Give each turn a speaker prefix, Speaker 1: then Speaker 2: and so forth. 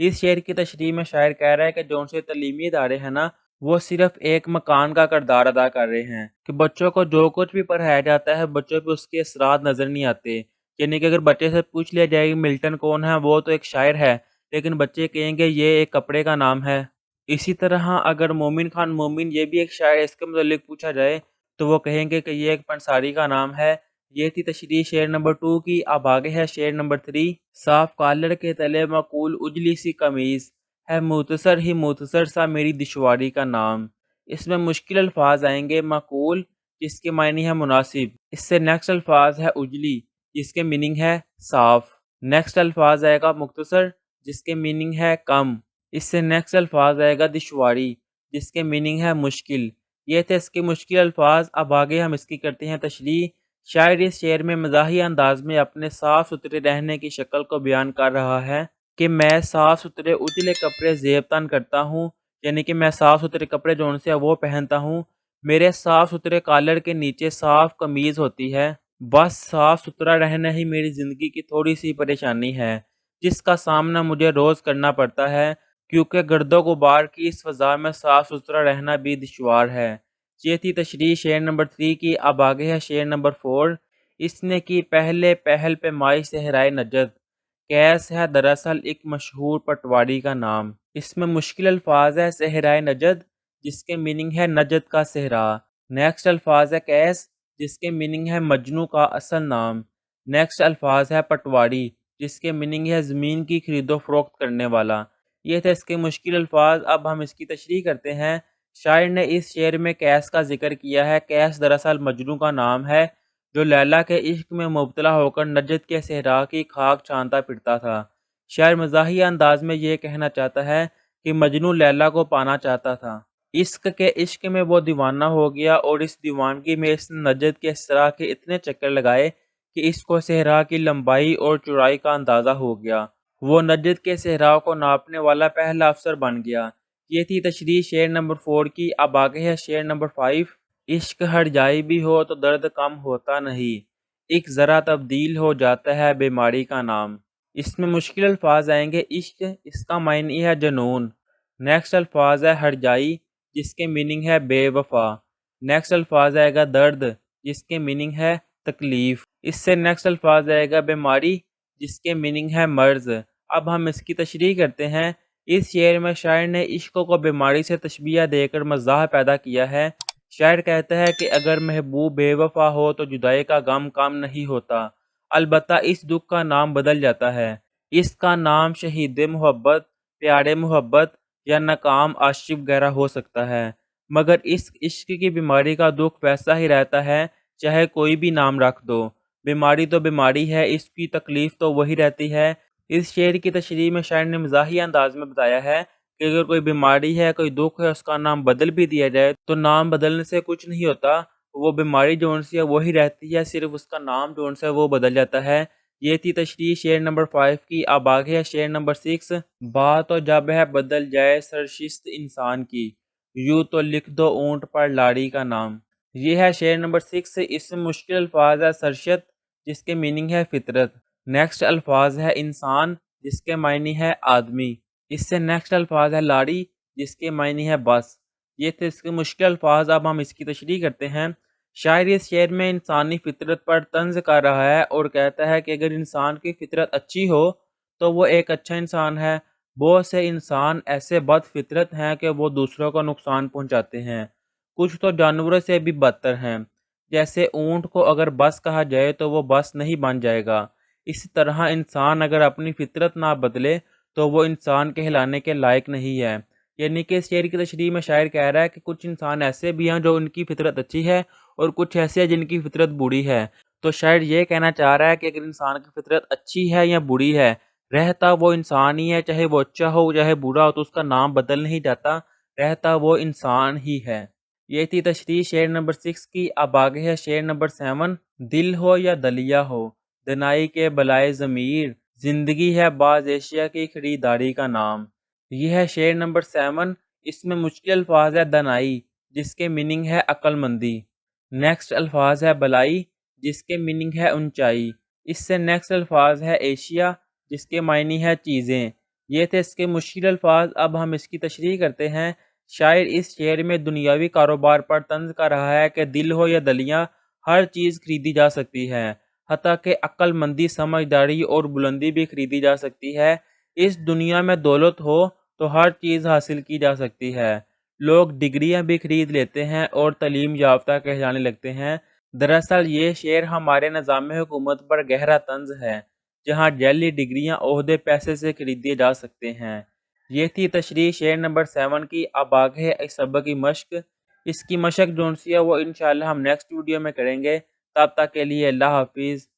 Speaker 1: اس شعر کی تشریح میں شاعر کہہ رہا ہے کہ جو ان سے تعلیمی ادارے ہیں نا، وہ صرف ایک مکان کا کردار ادا کر رہے ہیں کہ بچوں کو جو کچھ بھی پڑھایا جاتا ہے بچوں پہ اس کے اثرات نظر نہیں آتے۔ یعنی کہ اگر بچے سے پوچھ لیا جائے کہ ملٹن کون ہے، وہ تو ایک شاعر ہے، لیکن بچے کہیں گے یہ ایک کپڑے کا نام ہے۔ اسی طرح اگر مومن خان مومن یہ بھی ایک شاعر ہے، اس کے متعلق پوچھا جائے تو وہ کہیں گے کہ یہ ایک پنساری کا نام ہے۔ یہ تھی تشریح شعر نمبر 2 کی۔ اب آگے ہے شعر نمبر 3۔ صاف کالر کے تلے معقول اجلی سی قمیض ہے، مختصر ہی مختصر سا میری دشواری کا نام۔ اس میں مشکل الفاظ آئیں گے۔ معقول جس کے معنی ہے مناسب، اس سے نیکسٹ الفاظ ہے اجلی جس کے میننگ ہے صاف۔ نیکسٹ الفاظ آئے گا مختصر جس کے میننگ ہے کم۔ اس سے نیکسٹ الفاظ آئے گا دشواری جس کے میننگ ہے مشکل۔ یہ تھے اس کے مشکل الفاظ۔ اب آگے ہم اس کی کرتے ہیں تشریح۔ شاعر اس شعر میں مزاحیہ انداز میں اپنے صاف ستھرے رہنے کی شکل کو بیان کر رہا ہے کہ میں صاف ستھرے اجلے کپڑے زیب تن کرتا ہوں، یعنی کہ میں صاف ستھرے کپڑے جو ان سے وہ پہنتا ہوں، میرے صاف ستھرے کالر کے نیچے صاف قمیض ہوتی ہے، بس صاف ستھرا رہنا ہی میری زندگی کی تھوڑی سی پریشانی ہے جس کا سامنا مجھے روز کرنا پڑتا ہے، کیونکہ گرد و غبار کی اس فضا میں صاف ستھرا رہنا بھی دشوار ہے۔ یہ تھی تشریح شعر نمبر 3 کی۔ اب آگے ہے شعر نمبر 4۔ اس نے کی پہلے پہل پہ مائی صحرائے نجد، کیس ہے دراصل ایک مشہور پٹواری کا نام۔ اس میں مشکل الفاظ ہے صحرائے نجد جس کے میننگ ہے نجد کا صحرا۔ نیکسٹ الفاظ ہے کیس جس کے میننگ ہے مجنو کا اصل نام۔ نیکسٹ الفاظ ہے پٹواری جس کے میننگ ہے زمین کی خرید و فروخت کرنے والا۔ یہ تھے اس کے مشکل الفاظ۔ اب ہم اس کی تشریح کرتے ہیں۔ شاعر نے اس شعر میں کیس کا ذکر کیا ہے۔ کیس دراصل مجنو کا نام ہے جو لیلا کے عشق میں مبتلا ہو کر نجد کے صحرا کی خاک چھانتا پھرتا تھا۔ شاعر مزاحیہ انداز میں یہ کہنا چاہتا ہے کہ مجنو لیلا کو پانا چاہتا تھا، عشق میں وہ دیوانہ ہو گیا اور اس دیوانگی میں اس نے نجد کے صحرا کے اتنے چکر لگائے کہ اس کو صحرا کی لمبائی اور چوڑائی کا اندازہ ہو گیا۔ وہ نجد کے صحرا کو ناپنے والا پہلا افسر بن گیا۔ یہ تھی تشریح شعر نمبر 4 کی۔ اب آگے ہے شعر نمبر 5۔ عشق ہر جائی بھی ہو تو درد کم ہوتا نہیں، ایک ذرا تبدیل ہو جاتا ہے بیماری کا نام۔ اس میں مشکل الفاظ آئیں گے۔ عشق اس کا معنی ہے جنون۔ نیکسٹ الفاظ ہے ہر جائی جس کے میننگ ہے بے وفا۔ نیکسٹ الفاظ آئے گا درد جس کے میننگ ہے تکلیف۔ اس سے نیکسٹ الفاظ آئے گا بیماری جس کے میننگ ہے مرض۔ اب ہم اس کی تشریح کرتے ہیں۔ اس شعر میں شاعر نے عشق کو بیماری سے تشبیہ دے کر مزاح پیدا کیا ہے۔ شاعر کہتا ہے کہ اگر محبوب بے وفا ہو تو جدائی کا غم کم نہیں ہوتا، البتہ اس دکھ کا نام بدل جاتا ہے۔ اس کا نام شہید محبت، پیارے محبت یا ناکام عاشق وغیرہ ہو سکتا ہے، مگر اس عشق کی بیماری کا دکھ ویسا ہی رہتا ہے چاہے کوئی بھی نام رکھ دو۔ بیماری تو بیماری ہے، اس کی تکلیف تو وہی رہتی ہے۔ اس شعر کی تشریح میں شاعر نے مزاحیہ انداز میں بتایا ہے کہ اگر کوئی بیماری ہے، کوئی دکھ ہے، اس کا نام بدل بھی دیا جائے تو نام بدلنے سے کچھ نہیں ہوتا، وہ بیماری جو ان سے ہے وہی رہتی ہے، صرف اس کا نام جو ان سے ہے وہ بدل جاتا ہے۔ یہ تھی تشریح شعر نمبر 5 کی۔ اب آگے ہے شعر نمبر 6۔ بات تو جب ہے بدل جائے سرشست انسان کی، یوں تو لکھ دو اونٹ پر لاڑی کا نام۔ یہ ہے شعر نمبر 6۔ اس میں مشکل الفاظ ہے سرشت جس کے میننگ ہے فطرت۔ نیکسٹ الفاظ ہے انسان جس کے معنی ہے آدمی۔ اس سے نیکسٹ الفاظ ہے لاڑی جس کے معنی ہے بس۔ یہ تھے اس کے مشکل الفاظ۔ اب ہم اس کی تشریح کرتے ہیں۔ شاعر اس شعر میں انسانی فطرت پر طنز کر رہا ہے اور کہتا ہے کہ اگر انسان کی فطرت اچھی ہو تو وہ ایک اچھا انسان ہے۔ بہت سے انسان ایسے بد فطرت ہیں کہ وہ دوسروں کو نقصان پہنچاتے ہیں، کچھ تو جانوروں سے بھی بدتر ہیں۔ جیسے اونٹ کو اگر بس کہا جائے تو وہ بس نہیں بن جائے گا، اسی طرح انسان اگر اپنی فطرت نہ بدلے تو وہ انسان کہلانے کے لائق نہیں ہے۔ یعنی کہ اس شعر کی تشریح میں شاعر کہہ رہا ہے کہ کچھ انسان ایسے بھی ہیں جو ان کی فطرت اچھی ہے اور کچھ ایسے ہیں جن کی فطرت بری ہے۔ تو شاعر یہ کہنا چاہ رہا ہے کہ اگر انسان کی فطرت اچھی ہے یا بری ہے، رہتا وہ انسان ہی ہے، چاہے وہ اچھا ہو چاہے برا ہو، تو اس کا نام بدل نہیں جاتا، رہتا وہ انسان ہی ہے۔ یہ تھی تشریح شعر نمبر 6 کی۔ اب آگے ہے شعر نمبر 7۔ دل ہو یا دلیا ہو، دنائی کے بلائے ضمیر، زندگی ہے باز ایشیا کی خریداری کا نام۔ یہ ہے شعر نمبر 7۔ اس میں مشکل الفاظ ہے دنائی جس کے میننگ ہے عقل مندی۔ نیکسٹ الفاظ ہے بلائی جس کے میننگ ہے اونچائی۔ اس سے نیکسٹ الفاظ ہے ایشیا جس کے معنی ہے چیزیں۔ یہ تھے اس کے مشکل الفاظ، اب ہم اس کی تشریح کرتے ہیں۔ شاعر اس شعر میں دنیاوی کاروبار پر طنز کر رہا ہے کہ دل ہو یا دلیاں، ہر چیز خریدی جا سکتی ہے، حتیٰ کہ عقل مندی، سمجھداری اور بلندی بھی خریدی جا سکتی ہے۔ اس دنیا میں دولت ہو تو ہر چیز حاصل کی جا سکتی ہے۔ لوگ ڈگریاں بھی خرید لیتے ہیں اور تعلیم یافتہ کہلانے لگتے ہیں۔ دراصل یہ شعر ہمارے نظام حکومت پر گہرا طنز ہے، جہاں جعلی ڈگریاں، عہدے پیسے سے خریدے جا سکتے ہیں۔ یہ تھی تشریح شعر نمبر 7 کی۔ اب آگے ہے اس سبق کی مشق۔ اس کی مشق جون سی ہے وہ انشاءاللہ ہم نیکسٹ ویڈیو میں کریں گے۔ تب تک کے لیے اللہ حافظ۔